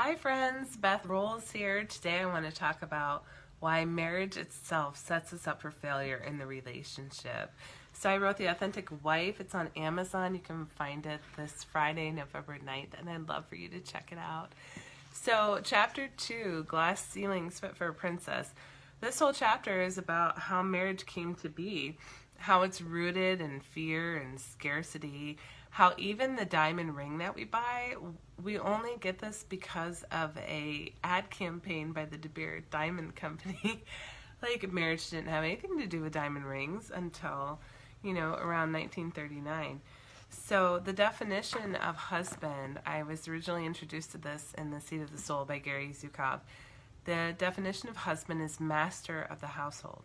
Hi friends, Beth Rolls here. Today I want to talk about why marriage itself sets us up for failure in the relationship. So I wrote The Authentic Wife. It's on Amazon. You can find it this Friday, November 9th, and I'd love for you to check it out. So chapter 2, Glass Ceilings Fit for a Princess. This whole chapter is about how marriage came to be, how it's rooted in fear and scarcity, how even the diamond ring that we buy, we only get this because of a ad campaign by the De Beer Diamond Company. Like, marriage didn't have anything to do with diamond rings until, around 1939. So the definition of husband, I was originally introduced to this in The Seat of the Soul by Gary Zukov. The definition of husband is master of the household.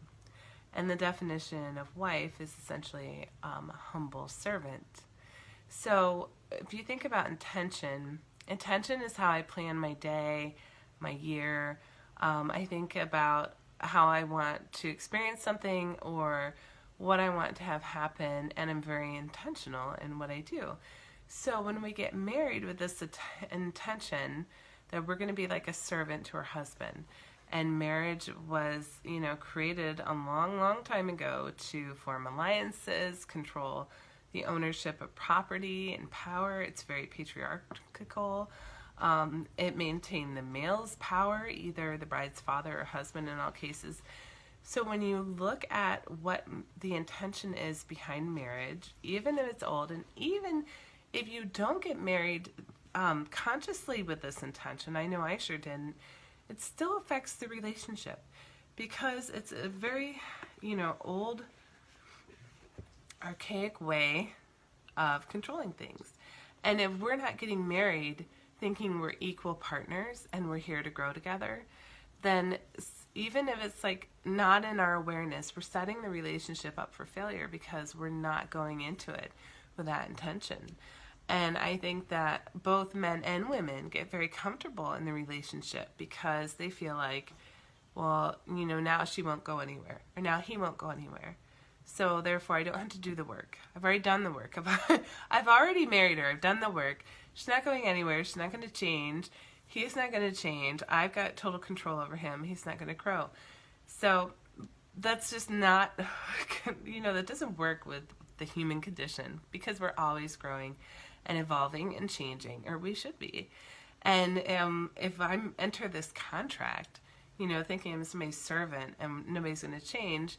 And the definition of wife is essentially humble servant. So if you think about intention is how I plan my day, my year. I think about how I want to experience something or what I want to have happen, and I'm very intentional in what I do. So when we get married with this intention that we're going to be like a servant to our husband, and marriage was, created a long, long time ago to form alliances, control the ownership of property and power. It's very patriarchal. It maintained the male's power, either the bride's father or husband in all cases. So when you look at what the intention is behind marriage, even if it's old, and even if you don't get married consciously with this intention, I know I sure didn't, it still affects the relationship because it's a very, old, archaic way of controlling things. And if we're not getting married thinking we're equal partners and we're here to grow together, then even if it's like not in our awareness, we're setting the relationship up for failure because we're not going into it with that intention. And I think that both men and women get very comfortable in the relationship because they feel like, well, now she won't go anywhere, or now he won't go anywhere. So therefore, I don't have to do the work. I've already done the work. I've already married her. I've done the work. She's not going anywhere. She's not going to change. He's not going to change. I've got total control over him. He's not going to grow. So that's just not, that doesn't work with the human condition because we're always growing and evolving and changing, or we should be. And if I enter this contract, thinking I'm somebody's servant and nobody's going to change,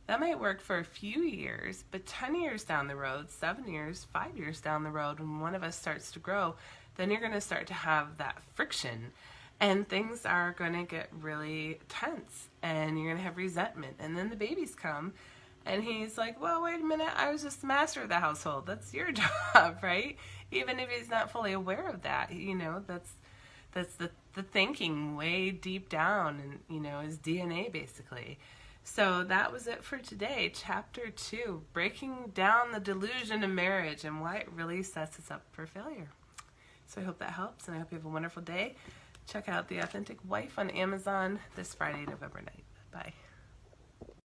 that might work for a few years, but 10 years down the road, 7 years, 5 years down the road, when one of us starts to grow, then you're going to start to have that friction, and things are going to get really tense, and you're going to have resentment, and then the babies come, and he's like, well, wait a minute, I was just the master of the household. That's your job, right? Even if he's not fully aware of that, that's the thinking way deep down in, his DNA, basically. So that was it for today, chapter 2, breaking down the delusion of marriage and why it really sets us up for failure. So I hope that helps, and I hope you have a wonderful day. Check out The Authentic Wife on Amazon this Friday, November 9th. Bye.